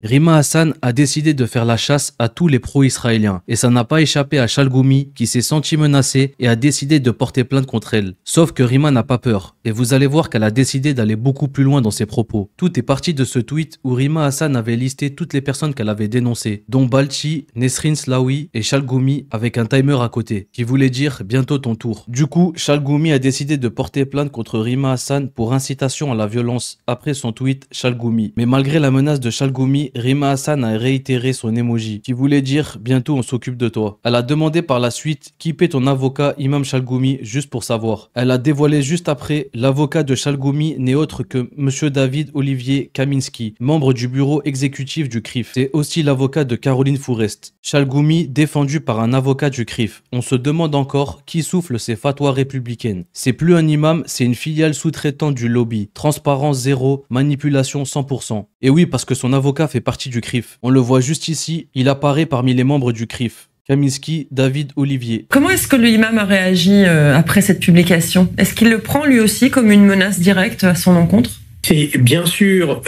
Rima Hassan a décidé de faire la chasse à tous les pro-israéliens et ça n'a pas échappé à Chalgoumi qui s'est senti menacé et a décidé de porter plainte contre elle. Sauf que Rima n'a pas peur et vous allez voir qu'elle a décidé d'aller beaucoup plus loin dans ses propos. Tout est parti de ce tweet où Rima Hassan avait listé toutes les personnes qu'elle avait dénoncées, dont Balchi, Nesrin Slaoui et Chalgoumi avec un timer à côté, qui voulait dire bientôt ton tour. Du coup, Chalgoumi a décidé de porter plainte contre Rima Hassan pour incitation à la violence après son tweet Chalgoumi. Mais malgré la menace de Chalgoumi, Rima Hassan a réitéré son emoji, qui voulait dire « bientôt on s'occupe de toi ». Elle a demandé par la suite « qui paie ton avocat Imam Chalgoumi ?» juste pour savoir. Elle a dévoilé juste après « l'avocat de Chalgoumi n'est autre que Monsieur David Olivier Kaminski, membre du bureau exécutif du CRIF. C'est aussi l'avocat de Caroline Fourest. Chalgoumi défendu par un avocat du CRIF. On se demande encore qui souffle ces fatwas républicaines. C'est plus un imam, c'est une filiale sous-traitante du lobby. Transparence zéro, manipulation 100%. Et oui, parce que son avocat fait partie du CRIF. On le voit juste ici, il apparaît parmi les membres du CRIF. Kaminski, David Olivier. Comment est-ce que l'imam a réagi après cette publication? Est-ce qu'il le prend lui aussi comme une menace directe à son encontre? C'est bien sûr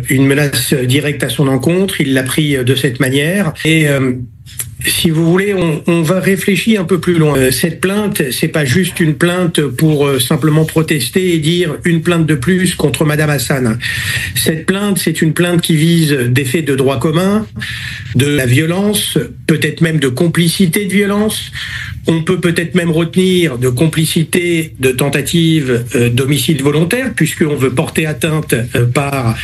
une menace directe à son encontre, il l'a pris de cette manière. Et si vous voulez, on va réfléchir un peu plus loin. Cette plainte, c'est pas juste une plainte pour simplement protester et dire une plainte de plus contre Madame Hassan. Cette plainte, c'est une plainte qui vise des faits de droit commun, de la violence, peut-être même de complicité de violence. On peut peut-être même retenir de complicité de tentative d'homicide volontaire, puisqu'on veut porter atteinte par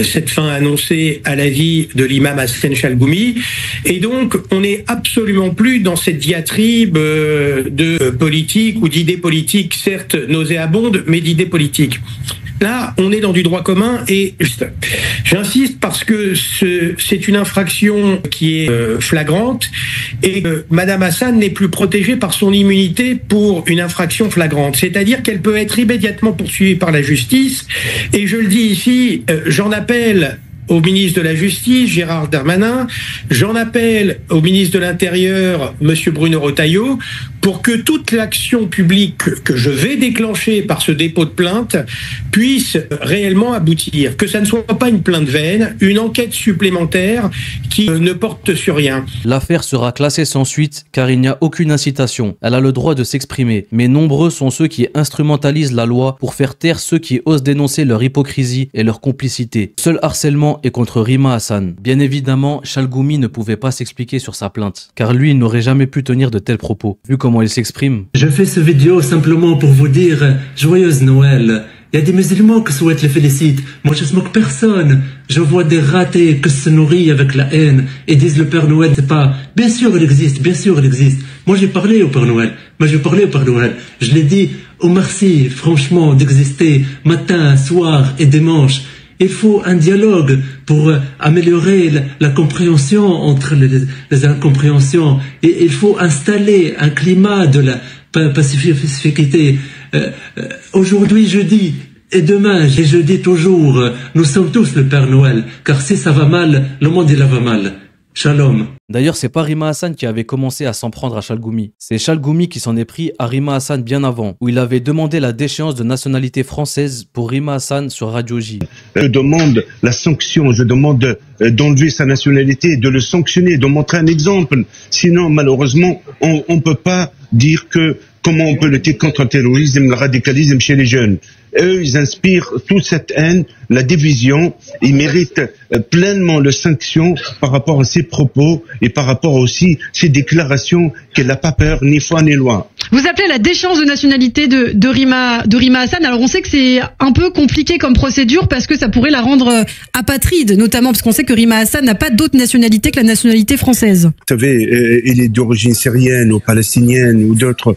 cette fin annoncée à la vie de l'imam Hassan Chalgoumi. Et donc, on n'est absolument plus dans cette diatribe de politique ou d'idées politiques, certes nauséabondes, mais d'idées politiques. Là, on est dans du droit commun et j'insiste parce que c'est une infraction qui est flagrante et Madame Hassan n'est plus protégée par son immunité pour une infraction flagrante. C'est-à-dire qu'elle peut être immédiatement poursuivie par la justice et je le dis ici, j'en appelle au ministre de la Justice, Gérald Darmanin, j'en appelle au ministre de l'Intérieur, Monsieur Bruno Retailleau, pour que toute l'action publique que je vais déclencher par ce dépôt de plainte puisse réellement aboutir. Que ça ne soit pas une plainte vaine, une enquête supplémentaire qui ne porte sur rien. L'affaire sera classée sans suite car il n'y a aucune incitation. Elle a le droit de s'exprimer. Mais nombreux sont ceux qui instrumentalisent la loi pour faire taire ceux qui osent dénoncer leur hypocrisie et leur complicité. Seul harcèlement est contre Rima Hassan. Bien évidemment, Chalgoumi ne pouvait pas s'expliquer sur sa plainte, car lui, il n'aurait jamais pu tenir de tels propos, vu comment il s'exprime. Je fais ce vidéo simplement pour vous dire Joyeuse Noël. Il y a des musulmans qui souhaitent les féliciter. Moi, je ne moque personne. Je vois des ratés qui se nourrissent avec la haine et disent le Père Noël, c'est pas... Bien sûr, il existe. Bien sûr, il existe. Moi, j'ai parlé au Père Noël. Je l'ai dit, oh merci, franchement, d'exister matin, soir et dimanche. Il faut un dialogue pour améliorer la compréhension entre les incompréhensions. Et il faut installer un climat de la pacificité. Aujourd'hui, je dis, et demain, et je dis toujours, nous sommes tous le Père Noël. Car si ça va mal, le monde il va mal. Shalom. D'ailleurs, c'est pas Rima Hassan qui avait commencé à s'en prendre à Chalgoumi. C'est Chalgoumi qui s'en est pris à Rima Hassan bien avant, où il avait demandé la déchéance de nationalité française pour Rima Hassan sur Radio J. Je demande la sanction, je demande d'enlever sa nationalité, de le sanctionner, de montrer un exemple. Sinon, malheureusement, on ne peut pas dire que comment on peut lutter contre le terrorisme, le radicalisme chez les jeunes. Eux, ils inspirent toute cette haine, la division. Ils méritent pleinement la sanction par rapport à ses propos et par rapport aussi à ses déclarations qu'elle n'a pas peur ni foi ni loi. Vous appelez à la déchéance de nationalité de Rima Hassan. Alors on sait que c'est un peu compliqué comme procédure parce que ça pourrait la rendre apatride, notamment parce qu'on sait que Rima Hassan n'a pas d'autre nationalité que la nationalité française. Vous savez, il est d'origine syrienne ou palestinienne ou d'autres.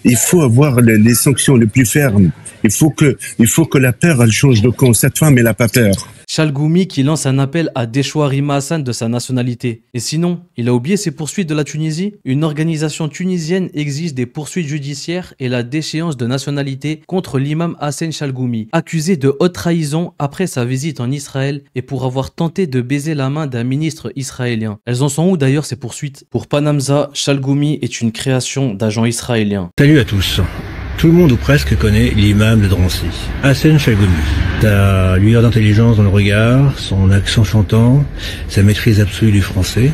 Il faut avoir les sanctions les plus fermes. Il faut que la peur, elle change de camp. Cette femme, elle n'a pas peur. Chalgoumi qui lance un appel à déchoir Rima Hassan de sa nationalité. Et sinon, il a oublié ses poursuites de la Tunisie? Une organisation tunisienne exige des poursuites judiciaires et la déchéance de nationalité contre l'imam Hassan Chalgoumi, accusé de haute trahison après sa visite en Israël et pour avoir tenté de baiser la main d'un ministre israélien. Elles en sont où d'ailleurs ces poursuites? Pour Panamza, Chalgoumi est une création d'agents israéliens. Salut à tous. Tout le monde ou presque connaît l'imam de Drancy, Hassan Chalgoumi. Sa lueur d'intelligence dans le regard, son accent chantant, sa maîtrise absolue du français.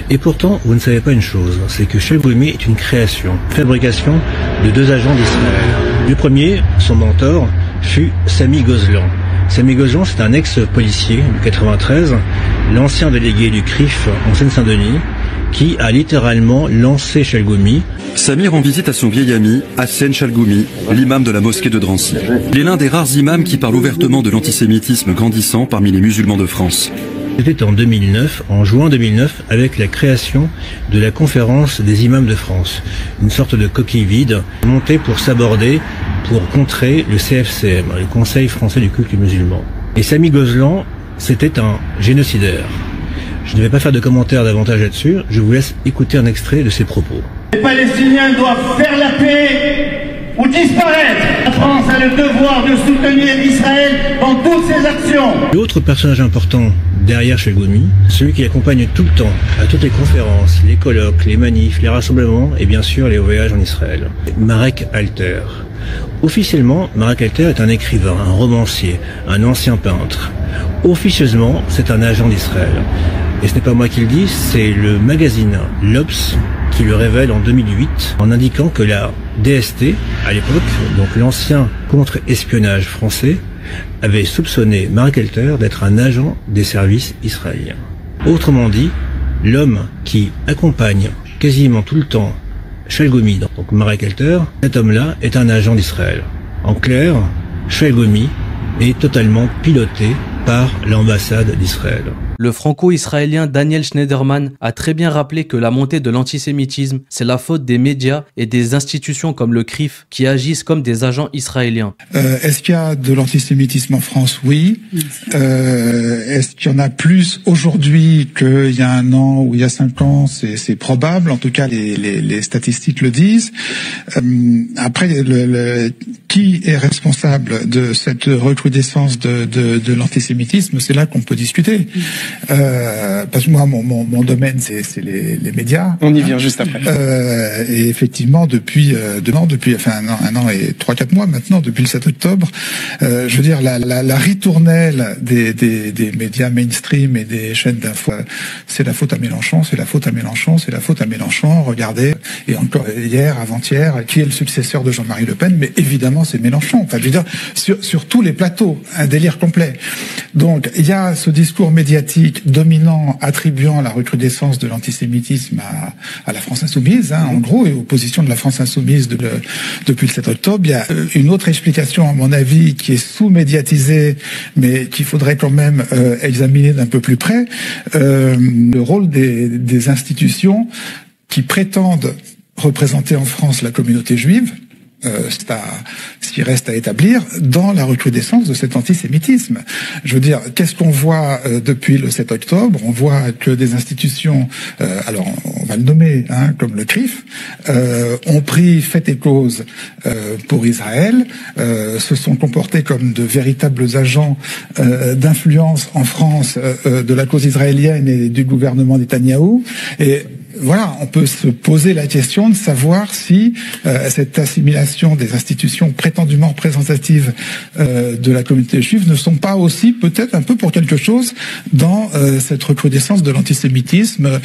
Et pourtant, vous ne savez pas une chose, c'est que Chalgoumi est une création, fabrication de 2 agents d'Israël. Le premier, son mentor, fut Sami Gozlan. Sami Gozlan, c'est un ex-policier du 93, l'ancien délégué du CRIF en Seine-Saint-Denis, qui a littéralement lancé Chalgoumi. Sami rend visite à son vieil ami, Hassan Chalgoumi, l'imam de la mosquée de Drancy. Il est l'un des rares imams qui parle ouvertement de l'antisémitisme grandissant parmi les musulmans de France. C'était en 2009, en juin 2009, avec la création de la conférence des imams de France. Une sorte de coquille vide, montée pour s'aborder, pour contrer le CFCM, le Conseil français du culte musulman. Et Sami Gozlan, c'était un génocidaire. Je ne vais pas faire de commentaires davantage là-dessus, je vous laisse écouter un extrait de ses propos. Les Palestiniens doivent faire la paix ou disparaître. La France a le devoir de soutenir Israël dans toutes ses actions. L'autre personnage important derrière Chalgoumi, celui qui l'accompagne tout le temps à toutes les conférences, les colloques, les manifs, les rassemblements et bien sûr les voyages en Israël, Marek Alter. Officiellement, Marek Alter est un écrivain, un romancier, un ancien peintre. Officieusement, c'est un agent d'Israël. Et ce n'est pas moi qui le dis, c'est le magazine l'Obs qui le révèle en 2008 en indiquant que la DST, à l'époque, donc l'ancien contre-espionnage français, avait soupçonné Marek Alter d'être un agent des services israéliens. Autrement dit, l'homme qui accompagne quasiment tout le temps Chalgoumi, donc Marek Alter, cet homme-là est un agent d'Israël. En clair, Chalgoumi est totalement piloté par l'ambassade d'Israël. Le franco-israélien Daniel Schneiderman a très bien rappelé que la montée de l'antisémitisme, c'est la faute des médias et des institutions comme le CRIF qui agissent comme des agents israéliens. Est-ce qu'il y a de l'antisémitisme en France? Oui. Est-ce qu'il y en a plus aujourd'hui qu'il y a 1 an ou il y a 5 ans? C'est probable. En tout cas, les statistiques le disent. Après, qui est responsable de cette recrudescence de l'antisémitisme? C'est là qu'on peut discuter. Parce que moi, mon domaine, c'est les médias. On y vient juste après. Et effectivement, depuis un an et 3-4 mois maintenant, depuis le 7 octobre, je veux dire, la ritournelle des médias mainstream et des chaînes d'infos, c'est la faute à Mélenchon, c'est la faute à Mélenchon, c'est la faute à Mélenchon. Regardez, et encore hier, avant-hier, qui est le successeur de Jean-Marie Le Pen? Mais évidemment, c'est Mélenchon. Enfin, je veux dire, sur tous les plateaux, un délire complet. Donc, il y a ce discours médiatique dominant, attribuant la recrudescence de l'antisémitisme à la France insoumise, en gros, et aux positions de la France insoumise depuis le 7 octobre. Il y a une autre explication, à mon avis, qui est sous-médiatisée, mais qu'il faudrait quand même examiner d'un peu plus près, le rôle des institutions qui prétendent représenter en France la communauté juive. C'est ce qui reste à établir dans la recrudescence de cet antisémitisme. Je veux dire, qu'est-ce qu'on voit depuis le 7 octobre? On voit que des institutions, alors on va le nommer, comme le CRIF, ont pris fait et cause pour Israël, se sont comportés comme de véritables agents d'influence en France de la cause israélienne et du gouvernement Netanyahou. Et voilà, on peut se poser la question de savoir si cette assimilation des institutions prétendument représentatives de la communauté juive ne sont pas aussi peut-être un peu pour quelque chose dans cette recrudescence de l'antisémitisme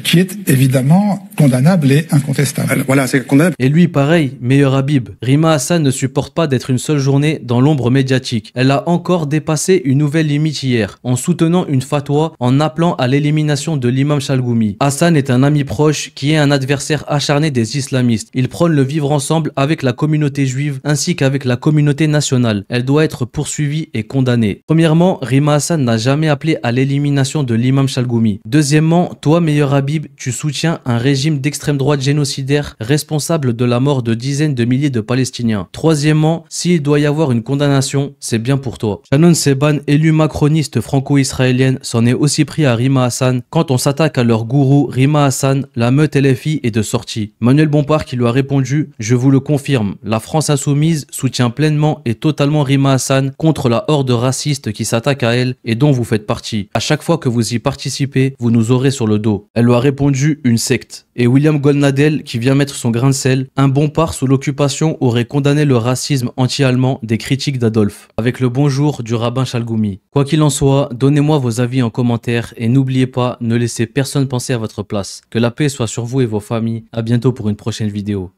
qui est évidemment condamnable et incontestable. Alors, voilà, c'est condamnable. Et lui, pareil, meilleur Habib. Rima Hassan ne supporte pas d'être une seule journée dans l'ombre médiatique. Elle a encore dépassé une nouvelle limite hier, en soutenant une fatwa en appelant à l'élimination de l'imam Chalgoumi. Hassan est un ami proche qui est un adversaire acharné des islamistes. Il prône le vivre ensemble avec la communauté juive ainsi qu'avec la communauté nationale. Elle doit être poursuivie et condamnée. Premièrement, Rima Hassan n'a jamais appelé à l'élimination de l'imam Chalgoumi. Deuxièmement, toi, meilleur Habib, tu soutiens un régime d'extrême droite génocidaire responsable de la mort de dizaines de milliers de Palestiniens. Troisièmement, s'il doit y avoir une condamnation, c'est bien pour toi. Shannon Seban, élue macroniste franco-israélienne, s'en est aussi pris à Rima Hassan. Quand on s'attaque à leur gourou, Rima Hassan Hassan, la meute LFI est de sortie. Manuel Bompard qui lui a répondu « Je vous le confirme, la France insoumise soutient pleinement et totalement Rima Hassan contre la horde raciste qui s'attaque à elle et dont vous faites partie. À chaque fois que vous y participez, vous nous aurez sur le dos. » Elle lui a répondu « Une secte ». Et William Goldnadel qui vient mettre son grain de sel, un Bompard sous l'occupation aurait condamné le racisme anti-allemand des critiques d'Adolphe. Avec le bonjour du rabbin Chalgoumi. Quoi qu'il en soit, donnez-moi vos avis en commentaire et n'oubliez pas, ne laissez personne penser à votre place. Que la paix soit sur vous et vos familles. À bientôt pour une prochaine vidéo.